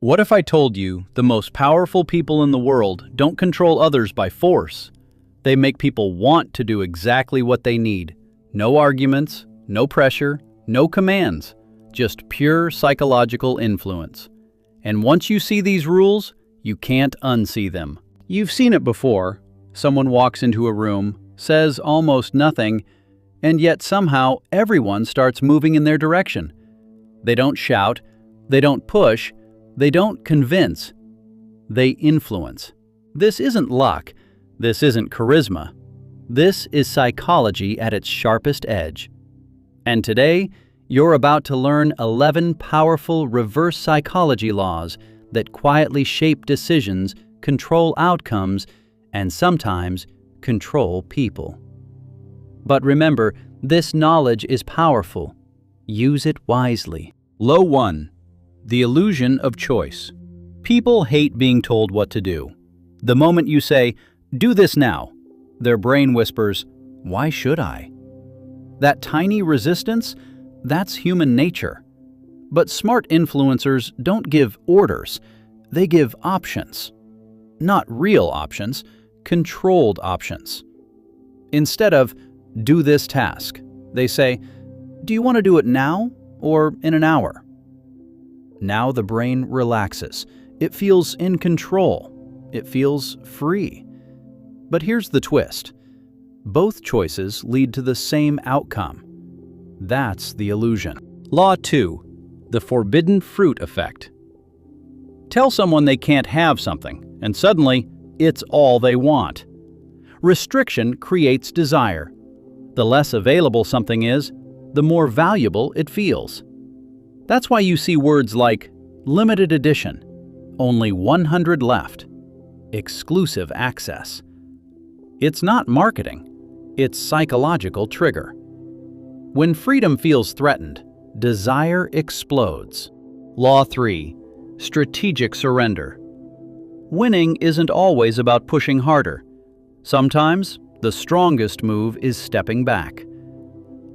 What if I told you the most powerful people in the world don't control others by force? They make people want to do exactly what they need. No arguments, no pressure, no commands, just pure psychological influence. And once you see these rules, you can't unsee them. You've seen it before. Someone walks into a room, says almost nothing, and yet somehow everyone starts moving in their direction. They don't shout, they don't push, they don't convince, they influence. This isn't luck, this isn't charisma. This is psychology at its sharpest edge. And today, you're about to learn 11 powerful reverse psychology laws that quietly shape decisions, control outcomes, and sometimes control people. But remember, this knowledge is powerful. Use it wisely. Law 1. The illusion of choice. People hate being told what to do. The moment you say, "Do this now," their brain whispers, "Why should I?" That tiny resistance, that's human nature. But smart influencers don't give orders, they give options. Not real options, controlled options. Instead of, "Do this task," they say, "Do you want to do it now or in an hour?" Now the brain relaxes. It feels in control. It feels free. But here's the twist. Both choices lead to the same outcome. That's the illusion. Law 2. The forbidden fruit effect. Tell someone they can't have something, and suddenly, it's all they want. Restriction creates desire. The less available something is, the more valuable it feels. That's why you see words like limited edition, only 100 left, exclusive access. It's not marketing, it's psychological trigger. When freedom feels threatened, desire explodes. Law 3. Strategic surrender. Winning isn't always about pushing harder. Sometimes, the strongest move is stepping back.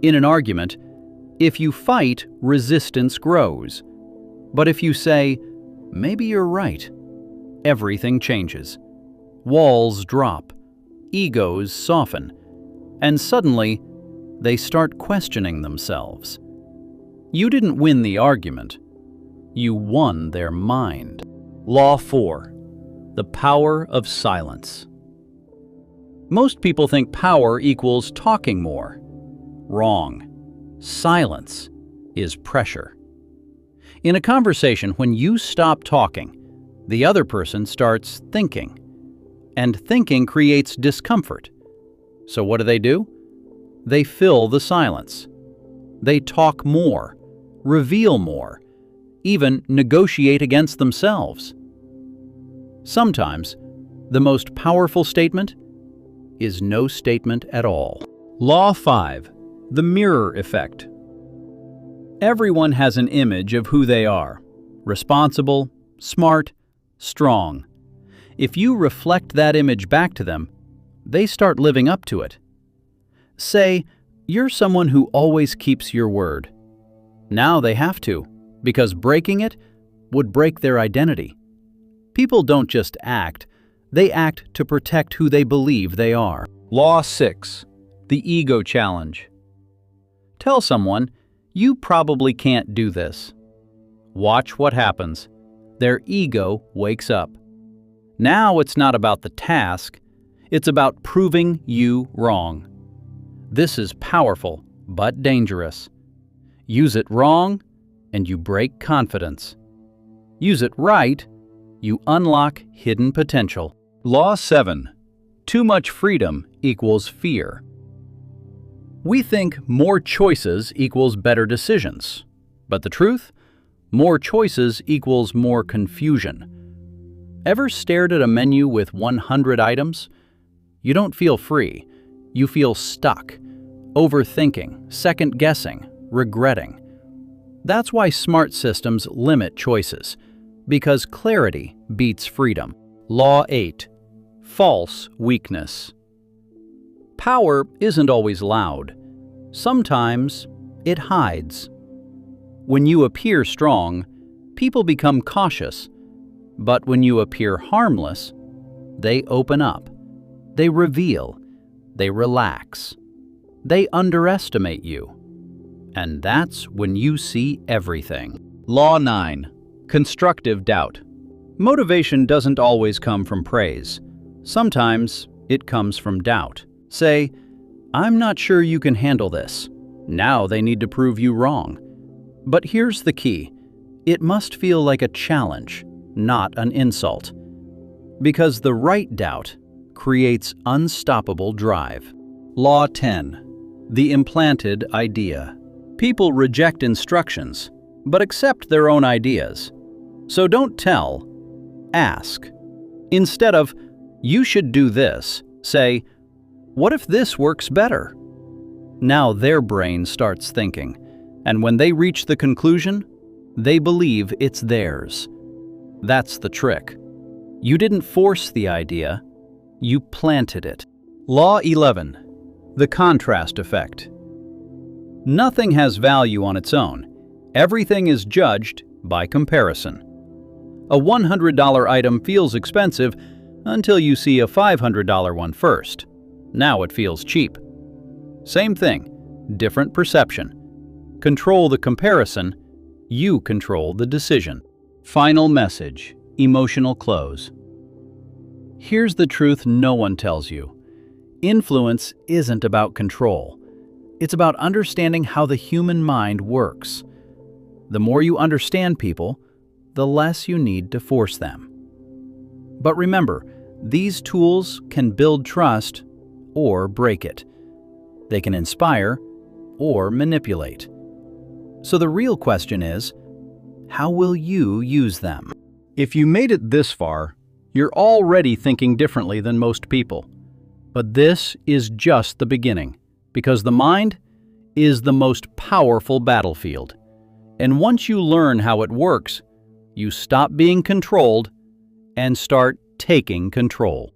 In an argument, if you fight, resistance grows. But if you say, "Maybe you're right," everything changes. Walls drop, egos soften, and suddenly, they start questioning themselves. You didn't win the argument. You won their mind. Law 4. The power of silence. Most people think power equals talking more. Wrong. Silence is pressure. In a conversation, when you stop talking, the other person starts thinking. And thinking creates discomfort. So what do? They fill the silence. They talk more, reveal more, even negotiate against themselves. Sometimes, the most powerful statement is no statement at all. Law 5. The mirror effect. Everyone has an image of who they are. Responsible, smart, strong. If you reflect that image back to them, they start living up to it. Say, you're someone who always keeps your word. Now they have to, because breaking it would break their identity. People don't just act, they act to protect who they believe they are. Law 6. The ego challenge. Tell someone, "You probably can't do this." Watch what happens. Their ego wakes up. Now it's not about the task, it's about proving you wrong. This is powerful, but dangerous. Use it wrong, and you break confidence. Use it right, you unlock hidden potential. Law 7. Too much freedom equals fear. We think more choices equals better decisions. But the truth? More choices equals more confusion. Ever stared at a menu with 100 items? You don't feel free. You feel stuck, overthinking, second-guessing, regretting. That's why smart systems limit choices, because clarity beats freedom. Law 8. False weakness. Power isn't always loud. Sometimes it hides. When you appear strong, people become cautious. But when you appear harmless, they open up. They reveal. They relax. They underestimate you. And that's when you see everything. Law 9. Constructive doubt. Motivation doesn't always come from praise. Sometimes it comes from doubt. Say, "I'm not sure you can handle this." Now they need to prove you wrong. But here's the key. It must feel like a challenge, not an insult. Because the right doubt creates unstoppable drive. Law 10. The implanted idea. People reject instructions, but accept their own ideas. So don't tell, ask. Instead of, "You should do this," say, "What if this works better?" Now their brain starts thinking, and when they reach the conclusion, they believe it's theirs. That's the trick. You didn't force the idea, you planted it. Law 11. The contrast effect. Nothing has value on its own. Everything is judged by comparison. A $100 item feels expensive until you see a $500 one first. Now it feels cheap. Same thing, different perception. Control the comparison, you control the decision. Final message, emotional close. Here's the truth no one tells you. Influence isn't about control. It's about understanding how the human mind works. The more you understand people, the less you need to force them. But remember, these tools can build trust or break it. They can inspire or manipulate. So the real question is, how will you use them? If you made it this far, you're already thinking differently than most people. But this is just the beginning, because the mind is the most powerful battlefield. And once you learn how it works, you stop being controlled and start taking control.